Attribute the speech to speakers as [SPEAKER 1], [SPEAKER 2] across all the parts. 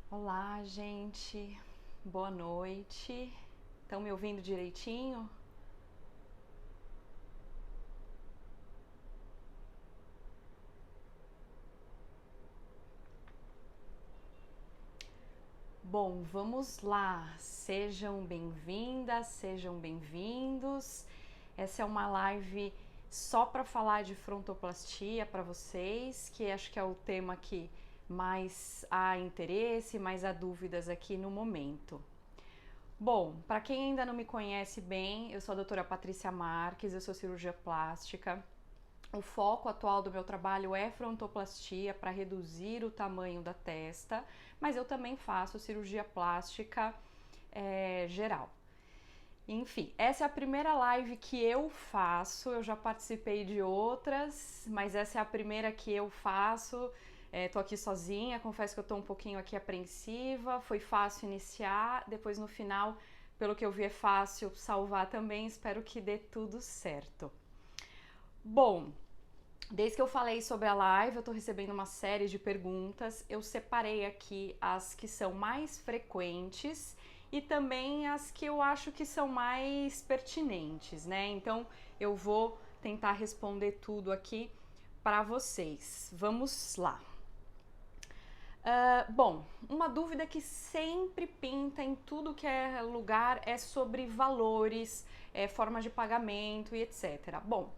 [SPEAKER 1] Olá, gente. Boa noite. Estão me ouvindo direitinho? Bom, vamos lá. Sejam bem-vindas, sejam bem-vindos. Essa é uma live só para falar de frontoplastia para vocês, que acho que é o tema que mais há interesse, mais há dúvidas aqui no momento. Bom, para quem ainda não me conhece bem, eu sou a doutora Patrícia Marques, eu sou cirurgia plástica. O foco atual do meu trabalho é frontoplastia para reduzir o tamanho da testa, mas eu também faço cirurgia plástica geral. Enfim, essa é a primeira live que eu faço, eu já participei de outras, mas essa é a primeira que eu faço. Tô aqui sozinha, confesso que eu tô um pouquinho aqui apreensiva, foi fácil iniciar, depois no final, pelo que eu vi, é fácil salvar também, espero que dê tudo certo. Bom, desde que eu falei sobre a live, eu tô recebendo uma série de perguntas, eu separei aqui as que são mais frequentes e também as que eu acho que são mais pertinentes, né? Então eu vou tentar responder tudo aqui para vocês. Vamos lá. Bom, uma dúvida que sempre pinta em tudo que é lugar é sobre valores, forma de pagamento e etc. Bom,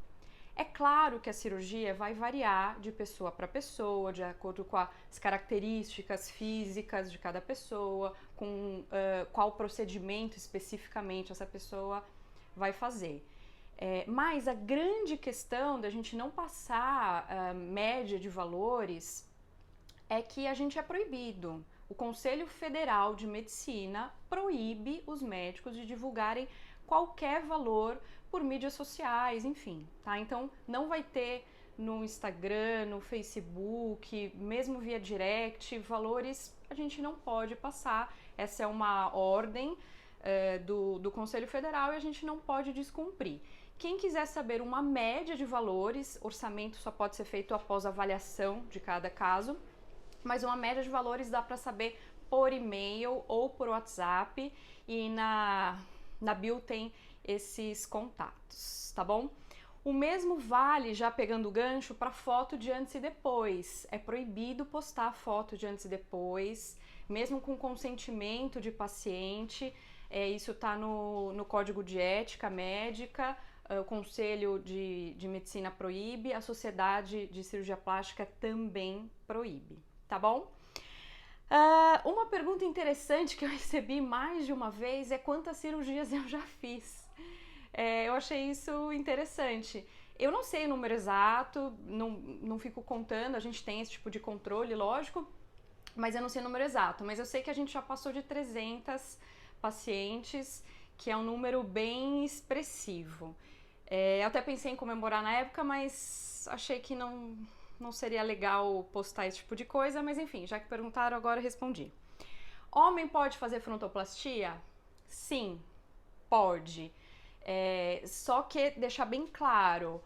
[SPEAKER 1] é claro que a cirurgia vai variar de pessoa para pessoa, de acordo com as características físicas de cada pessoa, com qual procedimento especificamente essa pessoa vai fazer. Mas a grande questão da gente não passar média de valores é que a gente é proibido. O Conselho Federal de Medicina proíbe os médicos de divulgarem qualquer valor por mídias sociais, enfim, tá? Então não vai ter no Instagram, no Facebook, mesmo via direct, valores a gente não pode passar. Essa é uma ordem do Conselho Federal e a gente não pode descumprir. Quem quiser saber uma média de valores, orçamento só pode ser feito após avaliação de cada caso, mas uma média de valores dá para saber por e-mail ou por WhatsApp e na bio tem esses contatos, tá bom? O mesmo vale, já pegando o gancho, para foto de antes e depois. É proibido postar foto de antes e depois, mesmo com consentimento de paciente. Isso está no Código de Ética Médica, o Conselho de Medicina proíbe, a Sociedade de Cirurgia Plástica também proíbe, tá bom? Uma pergunta interessante que eu recebi mais de uma vez é quantas cirurgias eu já fiz. Eu achei isso interessante. Eu não sei o número exato, não fico contando, a gente tem esse tipo de controle, lógico, mas eu não sei o número exato. Mas eu sei que a gente já passou de 300 pacientes, que é um número bem expressivo. Eu até pensei em comemorar na época, mas achei que não seria legal postar esse tipo de coisa, mas enfim, já que perguntaram, agora eu respondi. Homem pode fazer frontoplastia? Sim, pode. Só que deixar bem claro,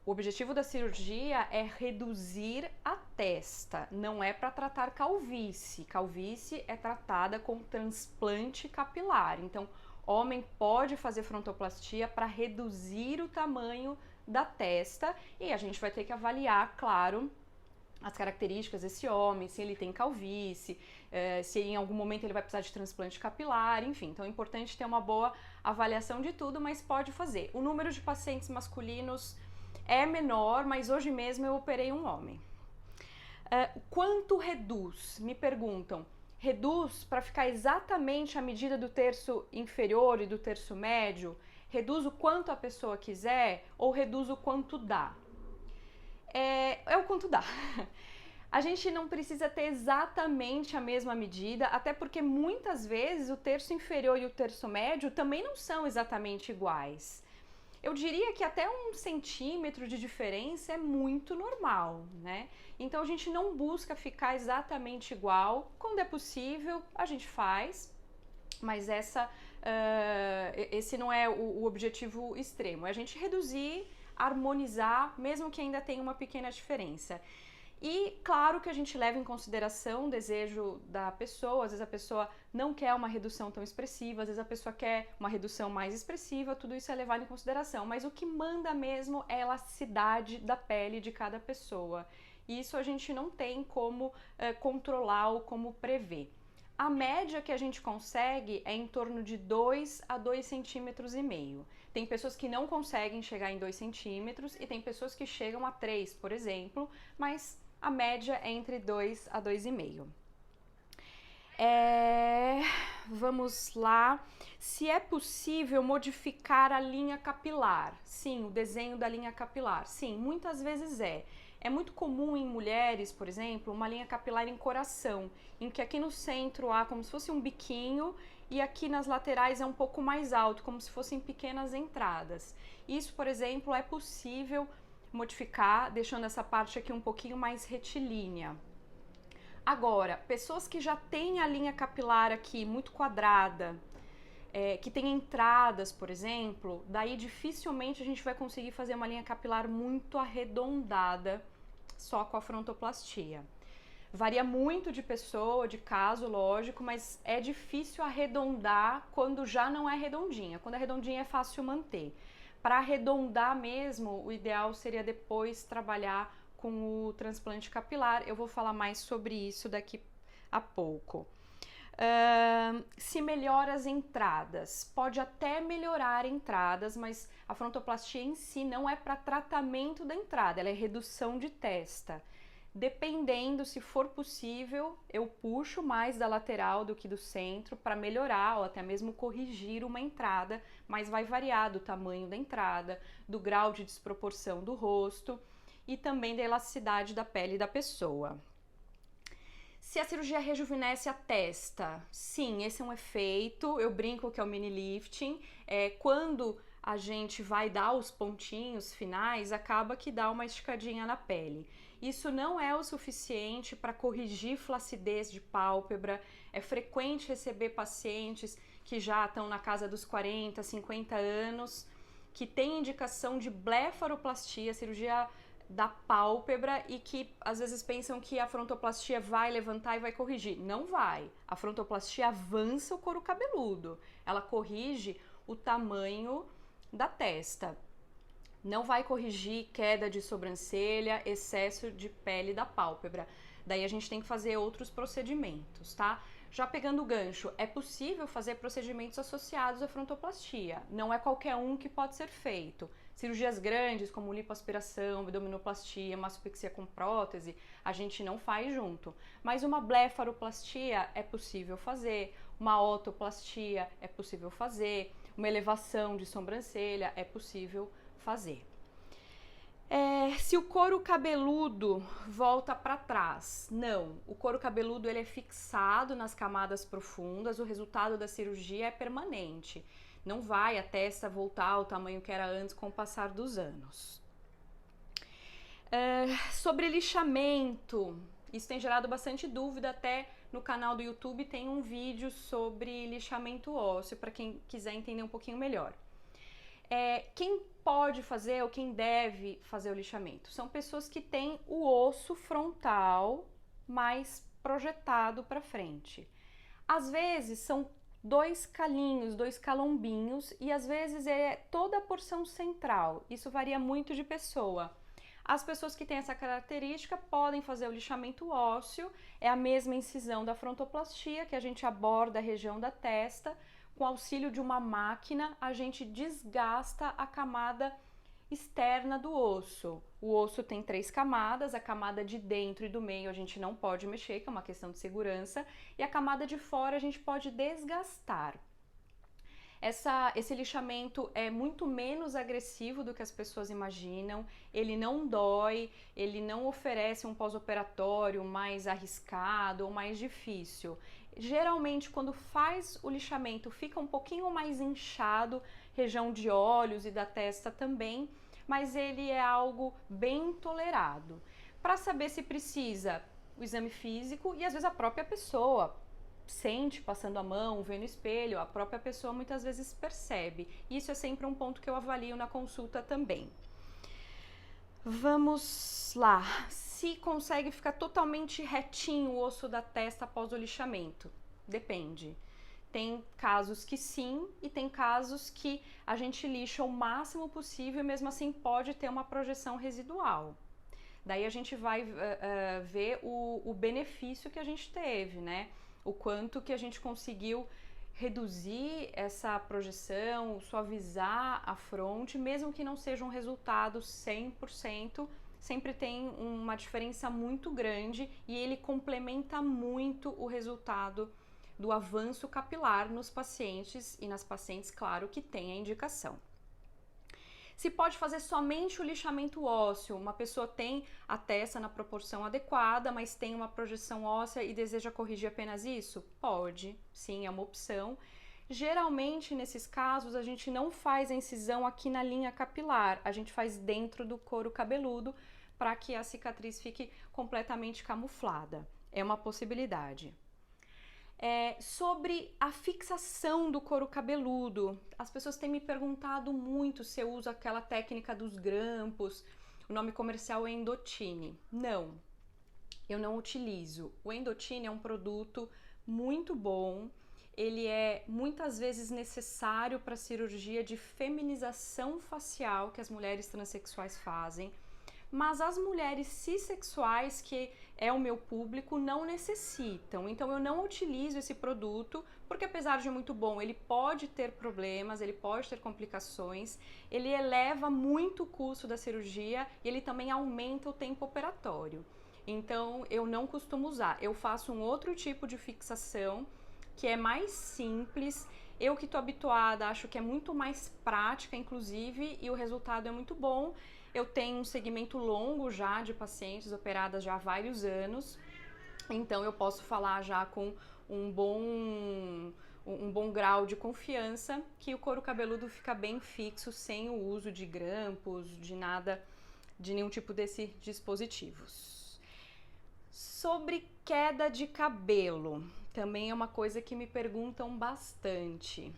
[SPEAKER 1] o objetivo da cirurgia é reduzir a testa, não é para tratar calvície. Calvície é tratada com transplante capilar. Então, homem pode fazer frontoplastia para reduzir o tamanho da testa e a gente vai ter que avaliar, claro, as características desse homem, se ele tem calvície, se em algum momento ele vai precisar de transplante capilar, enfim. Então é importante ter uma boa avaliação de tudo, mas pode fazer. O número de pacientes masculinos é menor, mas hoje mesmo eu operei um homem. Quanto reduz? Me perguntam. Reduz para ficar exatamente a medida do terço inferior e do terço médio? Reduz o quanto a pessoa quiser ou reduz o quanto dá? É o quanto dá. A gente não precisa ter exatamente a mesma medida, até porque muitas vezes o terço inferior e o terço médio também não são exatamente iguais. Eu diria que até 1 centímetro de diferença é muito normal, né? Então a gente não busca ficar exatamente igual. Quando é possível, a gente faz, mas esse não é o objetivo extremo. É a gente reduzir, harmonizar, mesmo que ainda tenha uma pequena diferença. E claro que a gente leva em consideração o desejo da pessoa, às vezes a pessoa não quer uma redução tão expressiva, às vezes a pessoa quer uma redução mais expressiva, tudo isso é levado em consideração, mas o que manda mesmo é a elasticidade da pele de cada pessoa. E isso a gente não tem como controlar ou como prever. A média que a gente consegue é em torno de 2 a 2,5 centímetros. Tem pessoas que não conseguem chegar em 2 centímetros e tem pessoas que chegam a 3, por exemplo, mas a média é entre 2 a 2,5. Vamos lá. Se é possível modificar a linha capilar? Sim, o desenho da linha capilar. Sim, muitas vezes é. É muito comum em mulheres, por exemplo, uma linha capilar em coração, em que aqui no centro há como se fosse um biquinho e aqui nas laterais é um pouco mais alto, como se fossem pequenas entradas. Isso, por exemplo, é possível modificar, deixando essa parte aqui um pouquinho mais retilínea. Agora, pessoas que já têm a linha capilar aqui muito quadrada, que tem entradas, por exemplo, daí dificilmente a gente vai conseguir fazer uma linha capilar muito arredondada só com a frontoplastia. Varia muito de pessoa, de caso, lógico, mas é difícil arredondar quando já não é redondinha. Quando é redondinha é fácil manter. Para arredondar mesmo, o ideal seria depois trabalhar com o transplante capilar. Eu vou falar mais sobre isso daqui a pouco. Se melhora as entradas, pode até melhorar entradas, mas a frontoplastia em si não é para tratamento da entrada, ela é redução de testa. Dependendo, se for possível, eu puxo mais da lateral do que do centro para melhorar ou até mesmo corrigir uma entrada, mas vai variar do tamanho da entrada, do grau de desproporção do rosto e também da elasticidade da pele da pessoa. Se a cirurgia rejuvenesce a testa, sim, esse é um efeito, eu brinco que é o mini lifting, quando a gente vai dar os pontinhos finais, acaba que dá uma esticadinha na pele. Isso não é o suficiente para corrigir flacidez de pálpebra, é frequente receber pacientes que já estão na casa dos 40, 50 anos, que têm indicação de blefaroplastia, cirurgia da pálpebra e que às vezes pensam que a frontoplastia vai levantar e vai corrigir. Não vai. A frontoplastia avança o couro cabeludo. Ela corrige o tamanho da testa. Não vai corrigir queda de sobrancelha, excesso de pele da pálpebra. Daí a gente tem que fazer outros procedimentos, tá? Já pegando o gancho, é possível fazer procedimentos associados à frontoplastia. Não é qualquer um que pode ser feito. Cirurgias grandes, como lipoaspiração, abdominoplastia, mastopexia com prótese, a gente não faz junto. Mas uma blefaroplastia é possível fazer, uma otoplastia é possível fazer, uma elevação de sobrancelha é possível fazer. Se o couro cabeludo volta para trás, não. O couro cabeludo ele é fixado nas camadas profundas, o resultado da cirurgia é permanente. Não vai a testa voltar ao tamanho que era antes com o passar dos anos. Sobre lixamento, isso tem gerado bastante dúvida, até no canal do YouTube tem um vídeo sobre lixamento ósseo, para quem quiser entender um pouquinho melhor. Quem pode fazer ou quem deve fazer o lixamento? São pessoas que têm o osso frontal mais projetado para frente. Às vezes são 2 calinhos, 2 calombinhos e às vezes é toda a porção central. Isso varia muito de pessoa. As pessoas que têm essa característica podem fazer o lixamento ósseo, é a mesma incisão da frontoplastia, que a gente aborda a região da testa. Com auxílio de uma máquina, a gente desgasta a camada externa do osso. O osso tem 3 camadas, a camada de dentro e do meio a gente não pode mexer, que é uma questão de segurança, e a camada de fora a gente pode desgastar. Esse lixamento é muito menos agressivo do que as pessoas imaginam, ele não dói, ele não oferece um pós-operatório mais arriscado ou mais difícil. Geralmente, quando faz o lixamento, fica um pouquinho mais inchado, região de olhos e da testa também, mas ele é algo bem tolerado. Para saber se precisa, o exame físico e às vezes a própria pessoa sente passando a mão, vê no espelho, a própria pessoa muitas vezes percebe. Isso é sempre um ponto que eu avalio na consulta também. Vamos lá. Se consegue ficar totalmente retinho o osso da testa após o lixamento? Depende. Tem casos que sim e tem casos que a gente lixa o máximo possível e mesmo assim pode ter uma projeção residual. Daí a gente vai ver o benefício que a gente teve, né? O quanto que a gente conseguiu reduzir essa projeção, suavizar a fronte, mesmo que não seja um resultado 100%, sempre tem uma diferença muito grande e ele complementa muito o resultado do avanço capilar nos pacientes e nas pacientes, claro, que tem a indicação. Se pode fazer somente o lixamento ósseo, uma pessoa tem a testa na proporção adequada, mas tem uma projeção óssea e deseja corrigir apenas isso? Pode, sim, é uma opção. Geralmente, nesses casos, a gente não faz a incisão aqui na linha capilar, a gente faz dentro do couro cabeludo para que a cicatriz fique completamente camuflada. É uma possibilidade. Sobre a fixação do couro cabeludo, as pessoas têm me perguntado muito se eu uso aquela técnica dos grampos, o nome comercial é Endotine. Não, eu não utilizo. O Endotine é um produto muito bom, ele é muitas vezes necessário para a cirurgia de feminização facial que as mulheres transexuais fazem, mas as mulheres cissexuais, que é o meu público, não necessitam. Então eu não utilizo esse produto, porque apesar de muito bom, ele pode ter problemas, ele pode ter complicações, ele eleva muito o custo da cirurgia e ele também aumenta o tempo operatório. Então eu não costumo usar, eu faço um outro tipo de fixação, que é mais simples, eu que estou habituada, acho que é muito mais prática, inclusive, e o resultado é muito bom. Eu tenho um segmento longo já de pacientes operadas já há vários anos, então eu posso falar já com um bom grau de confiança que o couro cabeludo fica bem fixo, sem o uso de grampos, de nada, de nenhum tipo desses dispositivos. Sobre queda de cabelo, também é uma coisa que me perguntam bastante.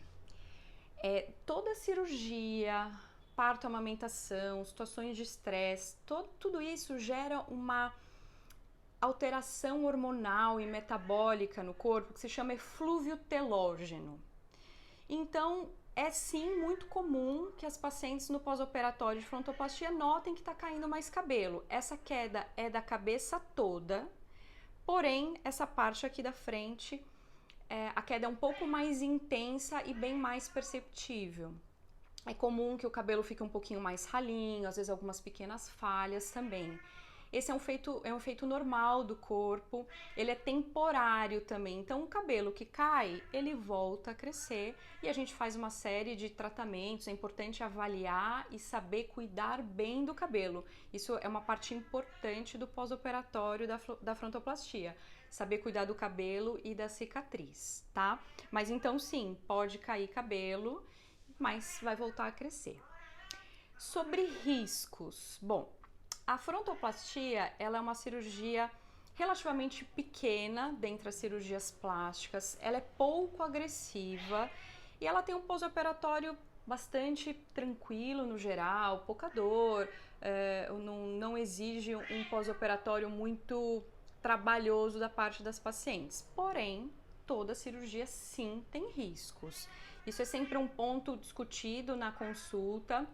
[SPEAKER 1] Toda cirurgia, parto, amamentação, situações de estresse, tudo isso gera uma alteração hormonal e metabólica no corpo que se chama eflúvio telógeno. Então, é sim muito comum que as pacientes no pós-operatório de frontoplastia notem que está caindo mais cabelo. Essa queda é da cabeça toda, porém, essa parte aqui da frente, a queda é um pouco mais intensa e bem mais perceptível. É comum que o cabelo fique um pouquinho mais ralinho, às vezes algumas pequenas falhas também. Esse é um efeito normal do corpo, ele é temporário também. Então, o cabelo que cai, ele volta a crescer e a gente faz uma série de tratamentos. É importante avaliar e saber cuidar bem do cabelo. Isso é uma parte importante do pós-operatório da frontoplastia. Saber cuidar do cabelo e da cicatriz, tá? Mas então, sim, pode cair cabelo, mas vai voltar a crescer. Sobre riscos, bom, a frontoplastia, ela é uma cirurgia relativamente pequena dentre as cirurgias plásticas, ela é pouco agressiva e ela tem um pós-operatório bastante tranquilo no geral, pouca dor, não exige um pós-operatório muito trabalhoso da parte das pacientes. Porém, toda cirurgia sim tem riscos. Isso é sempre um ponto discutido na consulta.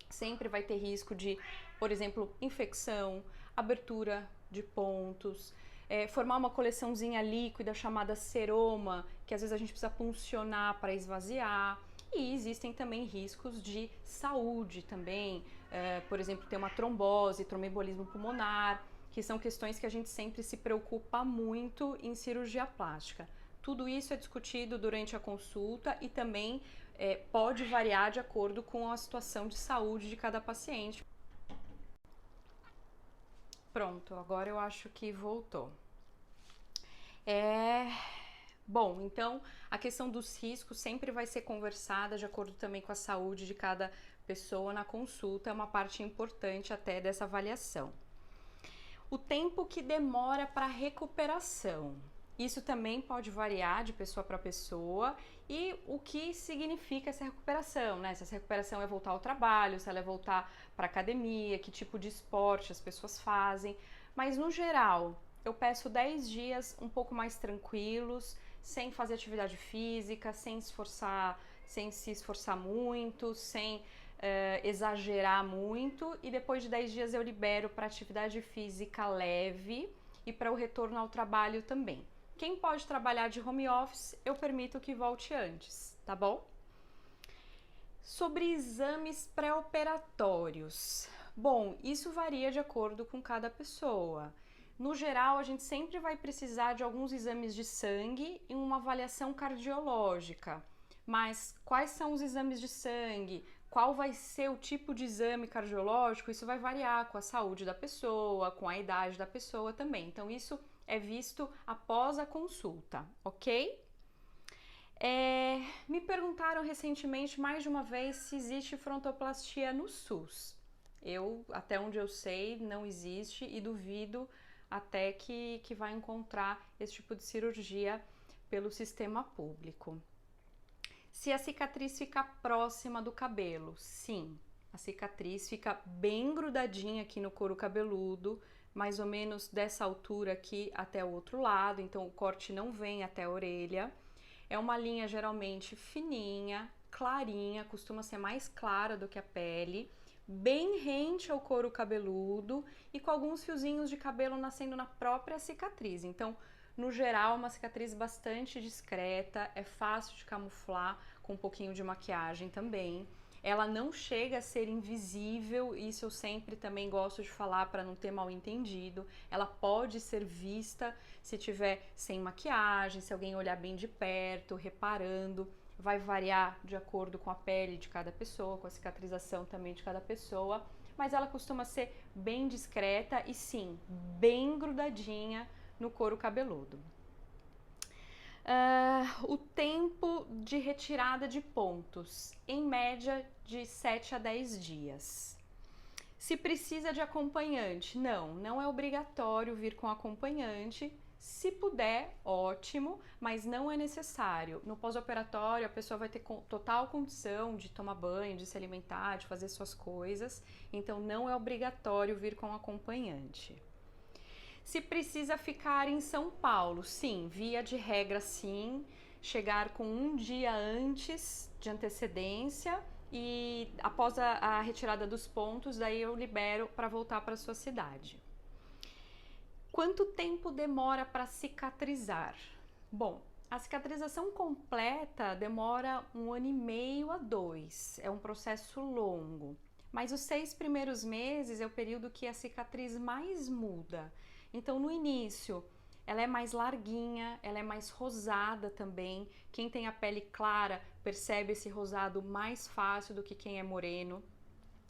[SPEAKER 1] Sempre vai ter risco de, por exemplo, infecção, abertura de pontos, formar uma coleçãozinha líquida chamada seroma, que às vezes a gente precisa puncionar para esvaziar. E existem também riscos de saúde também, por exemplo, ter uma trombose, tromboembolismo pulmonar, que são questões que a gente sempre se preocupa muito em cirurgia plástica. Tudo isso é discutido durante a consulta e também pode variar de acordo com a situação de saúde de cada paciente. Pronto, agora eu acho que voltou. Bom, então a questão dos riscos sempre vai ser conversada de acordo também com a saúde de cada pessoa na consulta, é uma parte importante até dessa avaliação. O tempo que demora para recuperação. Isso também pode variar de pessoa para pessoa e o que significa essa recuperação, né? Se essa recuperação é voltar ao trabalho, se ela é voltar para academia, que tipo de esporte as pessoas fazem. Mas no geral, eu peço 10 dias um pouco mais tranquilos, sem fazer atividade física, sem se esforçar muito, sem exagerar muito, e depois de 10 dias eu libero para atividade física leve e para o retorno ao trabalho também. Quem pode trabalhar de home office, eu permito que volte antes, tá bom? Sobre exames pré-operatórios. Bom, isso varia de acordo com cada pessoa. No geral, a gente sempre vai precisar de alguns exames de sangue e uma avaliação cardiológica. Mas quais são os exames de sangue? Qual vai ser o tipo de exame cardiológico? Isso vai variar com a saúde da pessoa, com a idade da pessoa também. Então, isso é visto após a consulta, ok? Me perguntaram recentemente mais de uma vez se existe frontoplastia no SUS. Até onde eu sei, não existe e duvido até que vai encontrar esse tipo de cirurgia pelo sistema público. Se a cicatriz fica próxima do cabelo, sim, a cicatriz fica bem grudadinha aqui no couro cabeludo, mais ou menos dessa altura aqui até o outro lado, então o corte não vem até a orelha. É uma linha geralmente fininha, clarinha, costuma ser mais clara do que a pele, bem rente ao couro cabeludo e com alguns fiozinhos de cabelo nascendo na própria cicatriz. Então, no geral, uma cicatriz bastante discreta, é fácil de camuflar com um pouquinho de maquiagem também. Ela não chega a ser invisível, isso eu sempre também gosto de falar para não ter mal entendido. Ela pode ser vista se tiver sem maquiagem, se alguém olhar bem de perto, reparando. Vai variar de acordo com a pele de cada pessoa, com a cicatrização também de cada pessoa, mas ela costuma ser bem discreta e sim, bem grudadinha no couro cabeludo. O tempo de retirada de pontos, em média de 7 a 10 dias. Se precisa de acompanhante, não é obrigatório vir com acompanhante. Se puder, ótimo, mas não é necessário. No pós-operatório, a pessoa vai ter total condição de tomar banho, de se alimentar, de fazer suas coisas, então não é obrigatório vir com acompanhante. Se precisa ficar em São Paulo, sim, via de regra sim, chegar com um dia antes de antecedência e após a retirada dos pontos, daí eu libero para voltar para sua cidade. Quanto tempo demora para cicatrizar? Bom, a cicatrização completa demora 1 ano e meio a 2, é um processo longo, mas os 6 primeiros meses é o período que a cicatriz mais muda. Então, no início, ela é mais larguinha, ela é mais rosada também. Quem tem a pele clara percebe esse rosado mais fácil do que quem é moreno.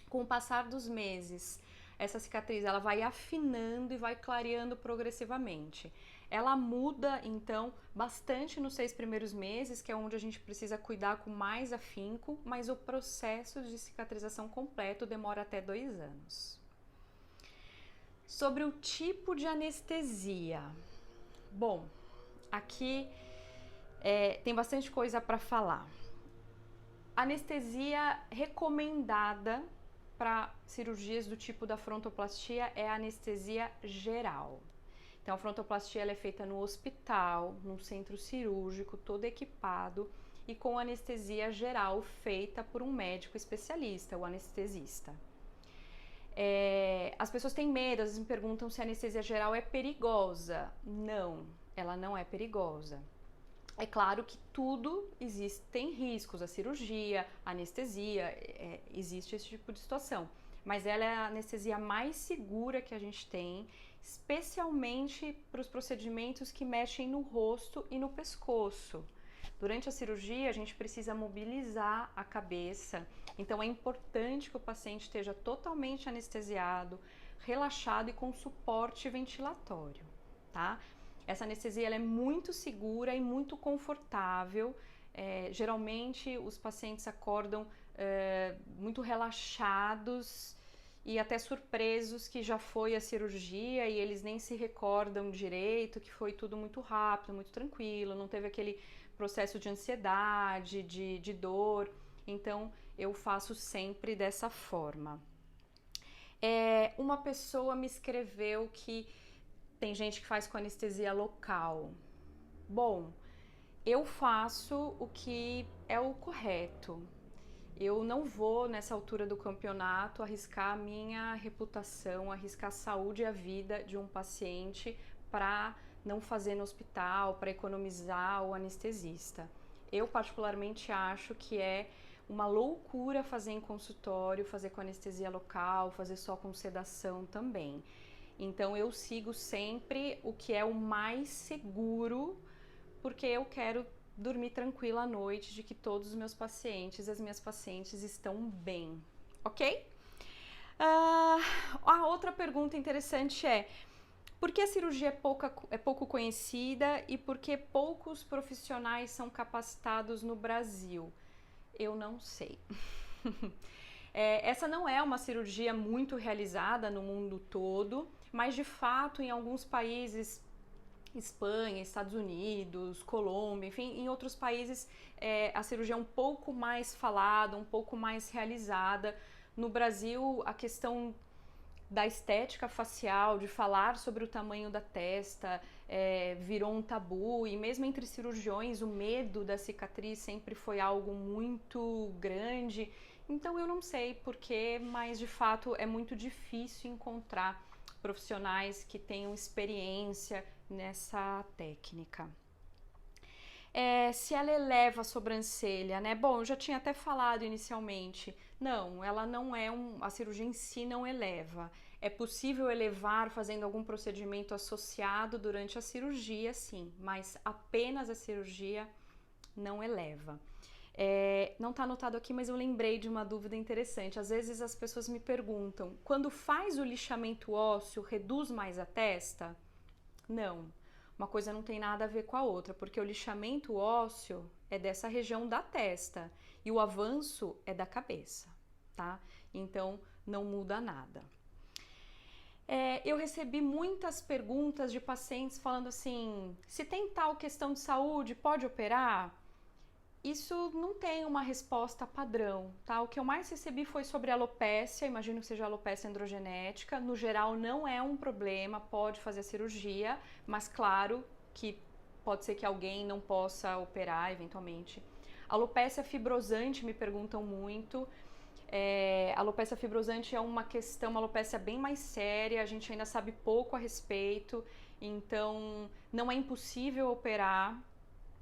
[SPEAKER 1] Com o passar dos meses, essa cicatriz ela vai afinando e vai clareando progressivamente. Ela muda, então, bastante nos 6 primeiros meses, que é onde a gente precisa cuidar com mais afinco, mas o processo de cicatrização completo demora até 2 anos. Sobre o tipo de anestesia. Bom, aqui tem bastante coisa para falar. Anestesia recomendada para cirurgias do tipo da frontoplastia é a anestesia geral. Então, a frontoplastia ela é feita no hospital, num centro cirúrgico, todo equipado e com anestesia geral feita por um médico especialista, o anestesista. As pessoas têm medo, às vezes me perguntam se a anestesia geral é perigosa. Não, ela não é perigosa. É claro que tudo tem riscos, a cirurgia, a anestesia, existe esse tipo de situação. Mas ela é a anestesia mais segura que a gente tem, especialmente para os procedimentos que mexem no rosto e no pescoço. Durante a cirurgia, a gente precisa mobilizar a cabeça, então é importante que o paciente esteja totalmente anestesiado, relaxado e com suporte ventilatório, tá? Essa anestesia ela é muito segura e muito confortável. Geralmente, os pacientes acordam muito relaxados e até surpresos que já foi a cirurgia e eles nem se recordam direito, que foi tudo muito rápido, muito tranquilo, não teve aquele processo de ansiedade, de dor. Então eu faço sempre dessa forma. Uma pessoa me escreveu que tem gente que faz com anestesia local. Bom, eu faço o que é o correto. Eu não vou, nessa altura do campeonato, arriscar a minha reputação, arriscar a saúde e a vida de um paciente para não fazer no hospital, para economizar o anestesista. Eu particularmente acho que é uma loucura fazer em consultório, fazer com anestesia local, fazer só com sedação também. Então eu sigo sempre o que é o mais seguro, porque eu quero dormir tranquila à noite de que todos os meus pacientes, as minhas pacientes estão bem, ok? A outra pergunta interessante é: por que a cirurgia é pouco conhecida e por que poucos profissionais são capacitados no Brasil? Eu não sei. Essa não é uma cirurgia muito realizada no mundo todo, mas de fato em alguns países, Espanha, Estados Unidos, Colômbia, enfim, em outros países a cirurgia é um pouco mais falada, um pouco mais realizada. No Brasil, a questão da estética facial, de falar sobre o tamanho da testa, virou um tabu, e mesmo entre cirurgiões o medo da cicatriz sempre foi algo muito grande. Então eu não sei porquê, mas de fato é muito difícil encontrar profissionais que tenham experiência nessa técnica. Se ela eleva a sobrancelha, né? Bom, eu já tinha até falado inicialmente. Não, ela não é a cirurgia em si não eleva. É possível elevar fazendo algum procedimento associado durante a cirurgia, sim, mas apenas a cirurgia não eleva. Não está anotado aqui, mas eu lembrei de uma dúvida interessante. Às vezes as pessoas me perguntam: quando faz o lixamento ósseo, reduz mais a testa? Não. Uma coisa não tem nada a ver com a outra, porque o lixamento ósseo é dessa região da testa e o avanço é da cabeça, tá? Então não muda nada. Eu recebi muitas perguntas de pacientes falando assim: se tem tal questão de saúde, pode operar? Isso não tem uma resposta padrão, tá? O que eu mais recebi foi sobre alopécia, imagino que seja alopécia androgenética. No geral, não é um problema, pode fazer a cirurgia, mas claro que pode ser que alguém não possa operar eventualmente. Alopécia fibrosante, me perguntam muito. Alopécia fibrosante é uma questão, uma alopécia bem mais séria, a gente ainda sabe pouco a respeito, então não é impossível operar,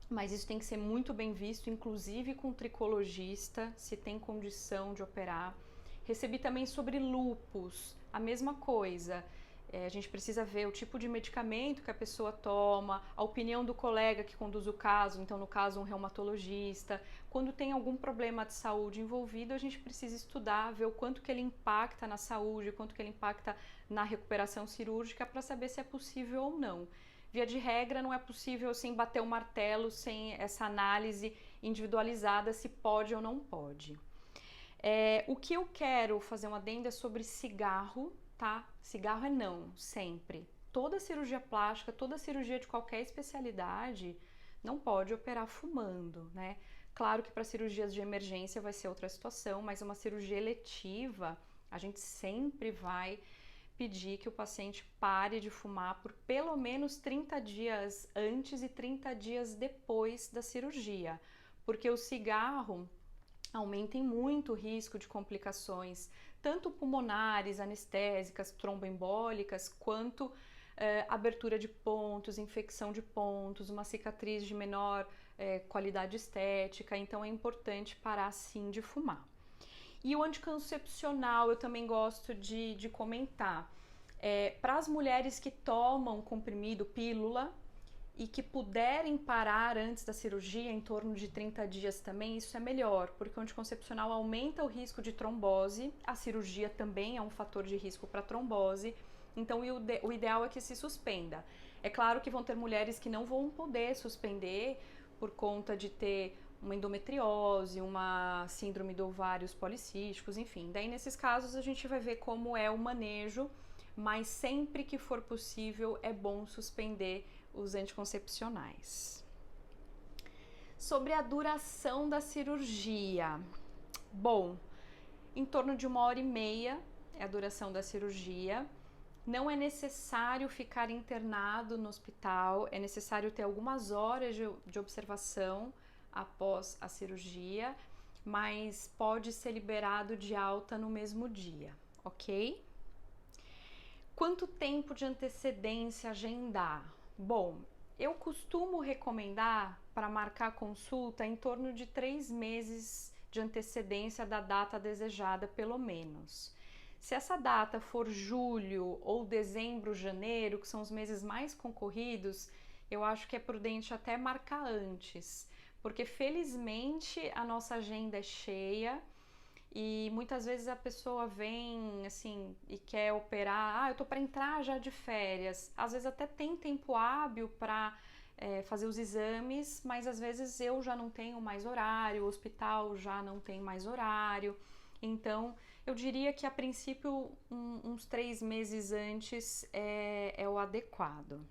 [SPEAKER 1] mas isso tem que ser muito bem visto, inclusive com tricologista, se tem condição de operar. Recebi também sobre lúpus, a mesma coisa. A gente precisa ver o tipo de medicamento que a pessoa toma, a opinião do colega que conduz o caso, então no caso um reumatologista. Quando tem algum problema de saúde envolvido, a gente precisa estudar, ver o quanto que ele impacta na saúde, o quanto que ele impacta na recuperação cirúrgica, para saber se é possível ou não. Via de regra, não é possível sem bater o martelo, sem essa análise individualizada se pode ou não pode. O que eu quero fazer uma adenda sobre cigarro, tá? Cigarro é não, sempre. Toda cirurgia plástica, toda cirurgia de qualquer especialidade não pode operar fumando, né? Claro que para cirurgias de emergência vai ser outra situação, mas uma cirurgia eletiva, a gente sempre vai pedir que o paciente pare de fumar por pelo menos 30 dias antes e 30 dias depois da cirurgia, porque o cigarro aumenta muito o risco de complicações, tanto pulmonares, anestésicas, tromboembólicas, quanto abertura de pontos, infecção de pontos, uma cicatriz de menor qualidade estética, então é importante parar sim de fumar. E o anticoncepcional eu também gosto de comentar. Para as mulheres que tomam comprimido, pílula, e que puderem parar antes da cirurgia, em torno de 30 dias também, isso é melhor, porque o anticoncepcional aumenta o risco de trombose, a cirurgia também é um fator de risco para trombose, então o ideal é que se suspenda. É claro que vão ter mulheres que não vão poder suspender por conta de ter uma endometriose, uma síndrome do ovários policísticos, enfim. Daí, nesses casos, a gente vai ver como é o manejo, mas sempre que for possível é bom suspender os anticoncepcionais. Sobre a duração da cirurgia. Bom, em torno de 1h30 é a duração da cirurgia. Não é necessário ficar internado no hospital, é necessário ter algumas horas de observação após a cirurgia, mas pode ser liberado de alta no mesmo dia, ok? Quanto tempo de antecedência agendar? Bom, eu costumo recomendar para marcar consulta em torno de 3 meses de antecedência da data desejada, pelo menos. Se essa data for julho ou dezembro, janeiro, que são os meses mais concorridos, eu acho que é prudente até marcar antes, porque felizmente a nossa agenda é cheia e muitas vezes a pessoa vem assim e quer operar, eu tô para entrar já de férias, às vezes até tem tempo hábil para fazer os exames, mas às vezes eu já não tenho mais horário, o hospital já não tem mais horário, então eu diria que a princípio uns 3 meses antes é o adequado.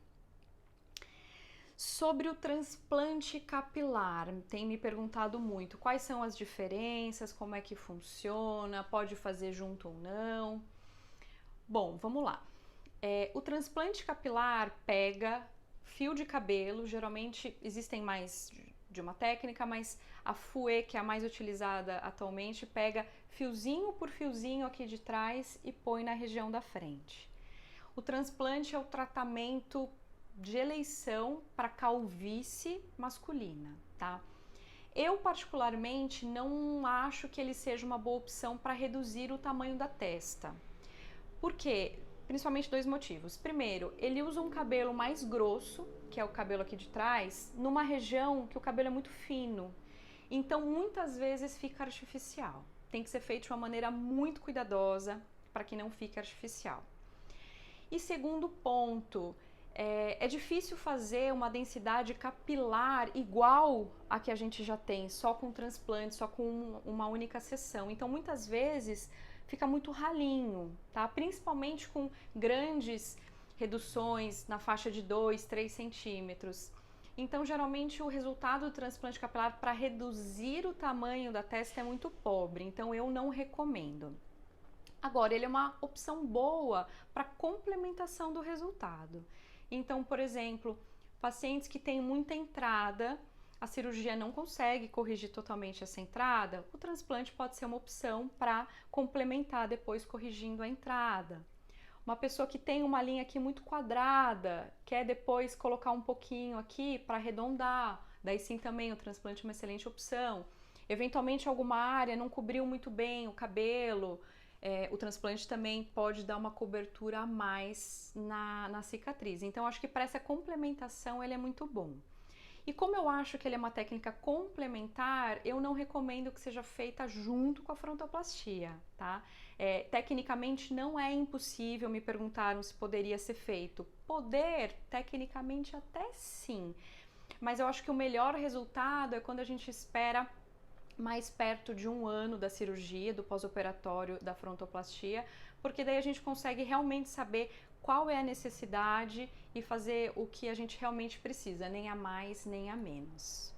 [SPEAKER 1] Sobre o transplante capilar, tem me perguntado muito quais são as diferenças, como é que funciona, pode fazer junto ou não. Bom, vamos lá. O transplante capilar pega fio de cabelo, geralmente existem mais de uma técnica, mas a FUE, que é a mais utilizada atualmente, pega fiozinho por fiozinho aqui de trás e põe na região da frente. O transplante é o tratamento de eleição para calvície masculina, tá? Eu particularmente não acho que ele seja uma boa opção para reduzir o tamanho da testa. Por quê? Principalmente 2 motivos. Primeiro, ele usa um cabelo mais grosso, que é o cabelo aqui de trás, numa região que o cabelo é muito fino. Então, muitas vezes fica artificial. Tem que ser feito de uma maneira muito cuidadosa para que não fique artificial. E segundo ponto, é difícil fazer uma densidade capilar igual a que a gente já tem, só com transplante, só com uma única sessão. Então, muitas vezes fica muito ralinho, tá? Principalmente com grandes reduções na faixa de 2, 3 centímetros. Então, geralmente, o resultado do transplante capilar para reduzir o tamanho da testa é muito pobre, então eu não recomendo. Agora, ele é uma opção boa para complementação do resultado. Então, por exemplo, pacientes que têm muita entrada, a cirurgia não consegue corrigir totalmente essa entrada, o transplante pode ser uma opção para complementar depois corrigindo a entrada. Uma pessoa que tem uma linha aqui muito quadrada, quer depois colocar um pouquinho aqui para arredondar, daí sim também o transplante é uma excelente opção. Eventualmente alguma área não cobriu muito bem o cabelo, o transplante também pode dar uma cobertura a mais na cicatriz. Então, acho que para essa complementação ele é muito bom. E como eu acho que ele é uma técnica complementar, eu não recomendo que seja feita junto com a frontoplastia, tá? Tecnicamente não é impossível, me perguntaram se poderia ser feito. Poder, tecnicamente até sim, mas eu acho que o melhor resultado é quando a gente espera mais perto de 1 ano da cirurgia, do pós-operatório da frontoplastia, porque daí a gente consegue realmente saber qual é a necessidade e fazer o que a gente realmente precisa, nem a mais nem a menos.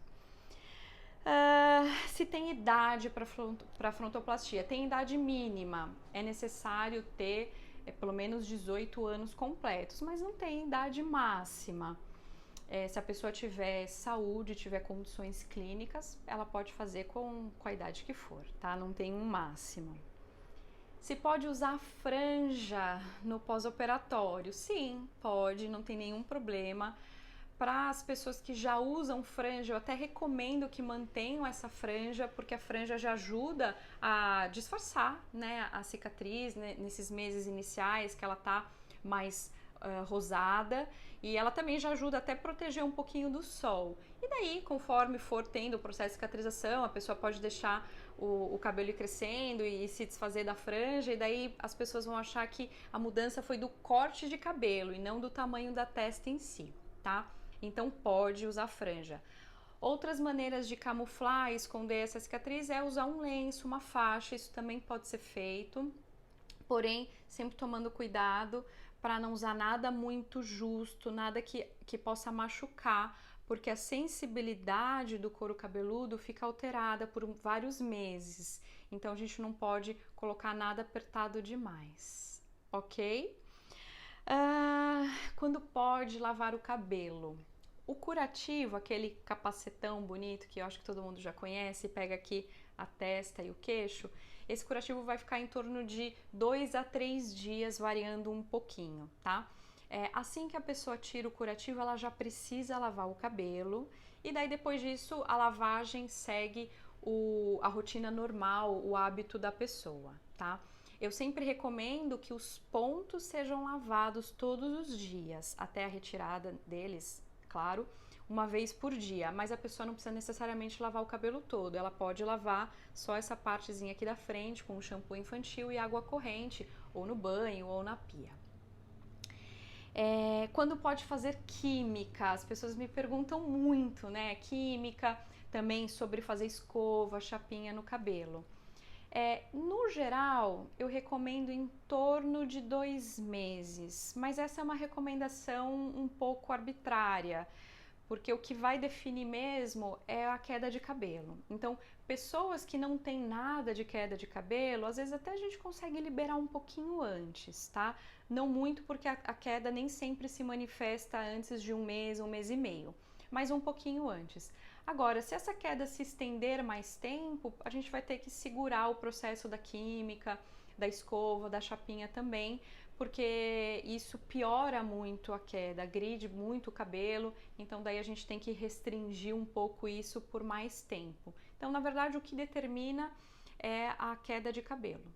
[SPEAKER 1] Se tem idade para frontoplastia, tem idade mínima, é necessário ter pelo menos 18 anos completos, mas não tem idade máxima. Se a pessoa tiver saúde, tiver condições clínicas, ela pode fazer com a idade que for, tá? Não tem um máximo. Se pode usar franja no pós-operatório? Sim, pode, não tem nenhum problema. Para as pessoas que já usam franja, eu até recomendo que mantenham essa franja, porque a franja já ajuda a disfarçar, né, a cicatriz, né, nesses meses iniciais que ela tá mais rosada, e ela também já ajuda até a proteger um pouquinho do sol. E daí, conforme for tendo o processo de cicatrização, a pessoa pode deixar o cabelo ir crescendo e se desfazer da franja, e daí as pessoas vão achar que a mudança foi do corte de cabelo e não do tamanho da testa em si, tá? Então pode usar franja. Outras maneiras de camuflar e esconder essa cicatriz é usar um lenço, uma faixa, isso também pode ser feito, porém sempre tomando cuidado para não usar nada muito justo, nada que possa machucar, porque a sensibilidade do couro cabeludo fica alterada por vários meses, então a gente não pode colocar nada apertado demais, ok? Quando pode lavar o cabelo? O curativo, aquele capacetão bonito que eu acho que todo mundo já conhece, pega aqui a testa e o queixo, esse curativo vai ficar em torno de 2 a 3 dias, variando um pouquinho, tá? Assim que a pessoa tira o curativo, ela já precisa lavar o cabelo, e daí depois disso a lavagem segue a rotina normal, o hábito da pessoa, tá? Eu sempre recomendo que os pontos sejam lavados todos os dias, até a retirada deles, claro, uma vez por dia, mas a pessoa não precisa necessariamente lavar o cabelo todo, ela pode lavar só essa partezinha aqui da frente com um shampoo infantil e água corrente, ou no banho ou na pia. Quando pode fazer química? As pessoas me perguntam muito, né? Química, também sobre fazer escova, chapinha no cabelo. No geral, eu recomendo em torno de 2 meses, mas essa é uma recomendação um pouco arbitrária, porque o que vai definir mesmo é a queda de cabelo. Então, pessoas que não têm nada de queda de cabelo, às vezes até a gente consegue liberar um pouquinho antes, tá? Não muito, porque a queda nem sempre se manifesta antes de um mês e meio, mas um pouquinho antes. Agora, se essa queda se estender mais tempo, a gente vai ter que segurar o processo da química, da escova, da chapinha também, porque isso piora muito a queda, agride muito o cabelo, então daí a gente tem que restringir um pouco isso por mais tempo. Então, na verdade, o que determina é a queda de cabelo.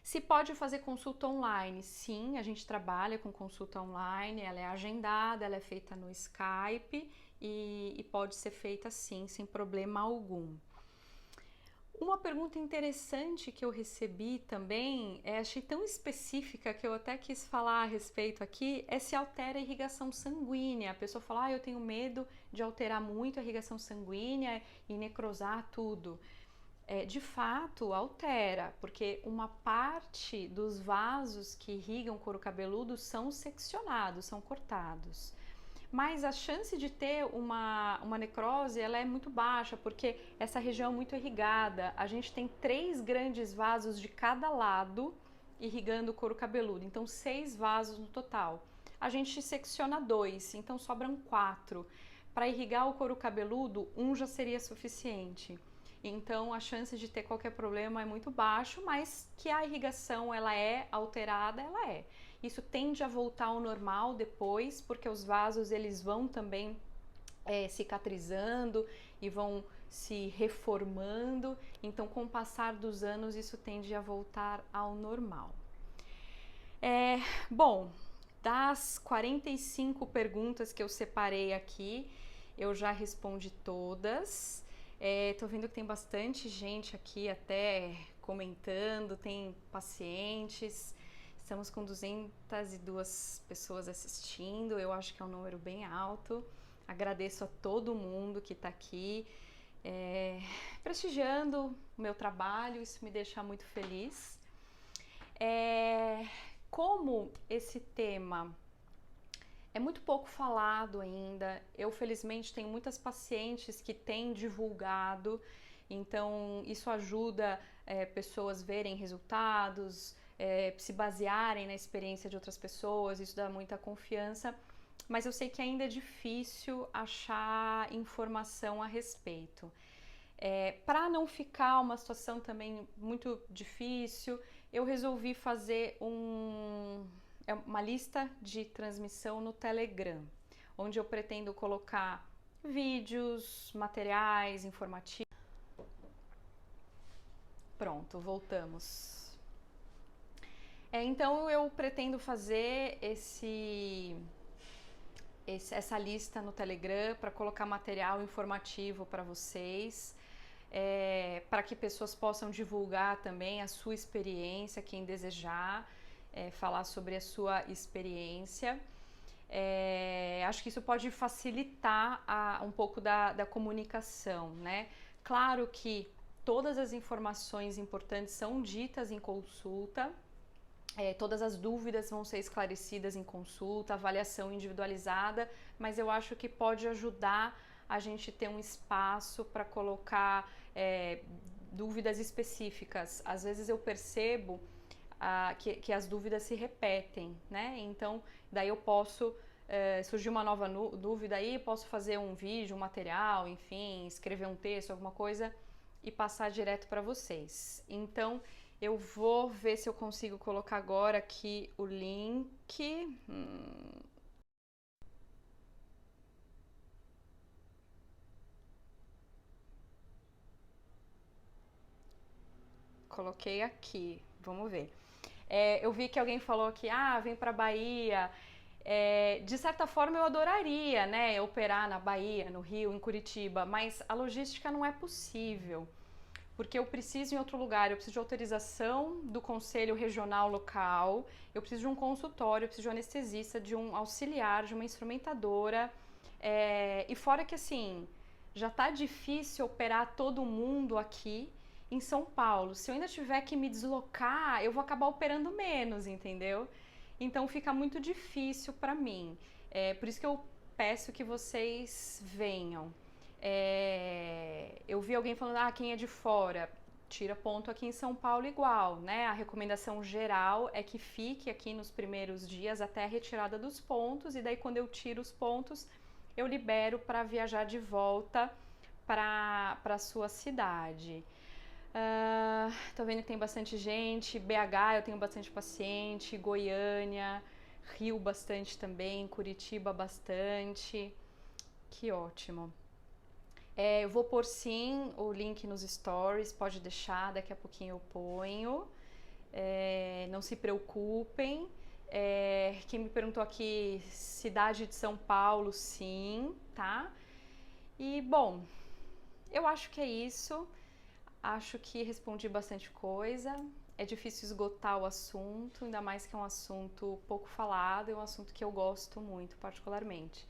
[SPEAKER 1] Se pode fazer consulta online? Sim, a gente trabalha com consulta online, ela é agendada, ela é feita no Skype e pode ser feita sim, sem problema algum. Uma pergunta interessante que eu recebi também, achei tão específica que eu até quis falar a respeito aqui, é se altera a irrigação sanguínea. A pessoa fala, eu tenho medo de alterar muito a irrigação sanguínea e necrosar tudo. De fato, altera, porque uma parte dos vasos que irrigam o couro cabeludo são seccionados, são cortados. Mas a chance de ter uma necrose ela é muito baixa, porque essa região é muito irrigada. A gente tem 3 grandes vasos de cada lado irrigando o couro cabeludo, então 6 vasos no total. A gente secciona 2, então sobram 4. Para irrigar o couro cabeludo, 1 já seria suficiente. Então a chance de ter qualquer problema é muito baixo, mas que a irrigação ela é alterada, ela é. Isso tende a voltar ao normal depois, porque os vasos eles vão também cicatrizando e vão se reformando, então com o passar dos anos isso tende a voltar ao normal. Bom, das 45 perguntas que eu separei aqui, eu já respondi todas. Tô vendo que tem bastante gente aqui até comentando, tem pacientes. Estamos com 202 pessoas assistindo, eu acho que é um número bem alto. Agradeço a todo mundo que está aqui prestigiando o meu trabalho, isso me deixa muito feliz. Como esse tema é muito pouco falado ainda, eu felizmente tenho muitas pacientes que têm divulgado, então isso ajuda pessoas verem resultados, se basearem na experiência de outras pessoas, isso dá muita confiança, mas eu sei que ainda é difícil achar informação a respeito. Para não ficar uma situação também muito difícil, eu resolvi fazer uma lista de transmissão no Telegram, onde eu pretendo colocar vídeos, materiais informativos. Pronto, voltamos. Então eu pretendo fazer essa lista no Telegram para colocar material informativo para vocês, para que pessoas possam divulgar também a sua experiência, quem desejar falar sobre a sua experiência. Acho que isso pode facilitar um pouco da comunicação, né? Claro que todas as informações importantes são ditas em consulta, todas as dúvidas vão ser esclarecidas em consulta, avaliação individualizada, mas eu acho que pode ajudar a gente ter um espaço para colocar dúvidas específicas. Às vezes eu percebo que as dúvidas se repetem, né? Então, daí eu posso surgir uma nova dúvida aí, posso fazer um vídeo, um material, enfim, escrever um texto, alguma coisa e passar direto para vocês. Então, eu vou ver se eu consigo colocar agora aqui o link. Coloquei aqui, vamos ver. Eu vi que alguém falou que, vem para Bahia. De certa forma eu adoraria, né, operar na Bahia, no Rio, em Curitiba, mas a logística não é possível, porque eu preciso em outro lugar, eu preciso de autorização do conselho regional local, eu preciso de um consultório, eu preciso de um anestesista, de um auxiliar, de uma instrumentadora, e fora que assim, já tá difícil operar todo mundo aqui em São Paulo. Se eu ainda tiver que me deslocar, eu vou acabar operando menos, entendeu? Então fica muito difícil para mim. Por isso que eu peço que vocês venham. Eu vi alguém falando, quem é de fora, tira ponto aqui em São Paulo igual, né? A recomendação geral é que fique aqui nos primeiros dias até a retirada dos pontos, e daí quando eu tiro os pontos, eu libero para viajar de volta para a sua cidade. Tô vendo que tem bastante gente. BH eu tenho bastante paciente, Goiânia, Rio bastante também, Curitiba bastante. Que ótimo. Eu vou pôr sim o link nos stories, pode deixar, daqui a pouquinho eu ponho. Não se preocupem. Quem me perguntou aqui, cidade de São Paulo, sim, tá? E bom, eu acho que é isso. Acho que respondi bastante coisa. É difícil esgotar o assunto, ainda mais que é um assunto pouco falado, é um assunto que eu gosto muito, particularmente.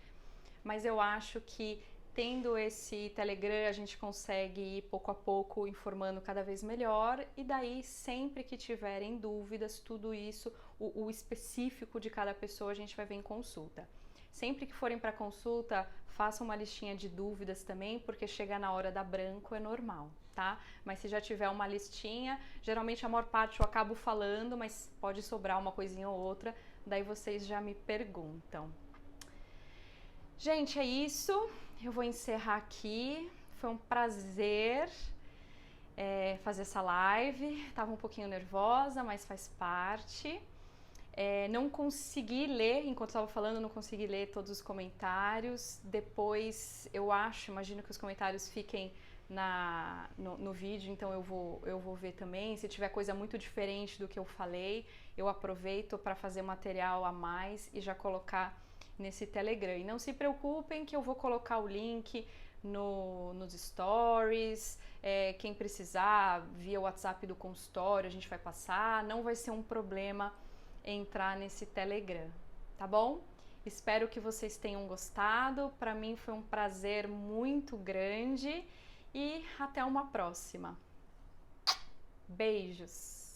[SPEAKER 1] Mas eu acho que tendo esse Telegram a gente consegue ir pouco a pouco informando cada vez melhor, e daí sempre que tiverem dúvidas, tudo isso, o específico de cada pessoa a gente vai ver em consulta. Sempre que forem para consulta, façam uma listinha de dúvidas também, porque chegar na hora da branco é normal, tá? Mas se já tiver uma listinha, geralmente a maior parte eu acabo falando, mas pode sobrar uma coisinha ou outra, daí vocês já me perguntam. Gente, é isso. Eu vou encerrar aqui. Foi um prazer fazer essa live. Tava um pouquinho nervosa, mas faz parte. Não consegui ler, enquanto estava falando, não consegui ler todos os comentários. Depois, imagino que os comentários fiquem no vídeo, então eu vou ver também. Se tiver coisa muito diferente do que eu falei, eu aproveito para fazer material a mais e já colocar nesse Telegram. E não se preocupem que eu vou colocar o link nos stories. Quem precisar, via WhatsApp do consultório, a gente vai passar. Não vai ser um problema entrar nesse Telegram, tá bom? Espero que vocês tenham gostado. Para mim foi um prazer muito grande e até uma próxima. Beijos!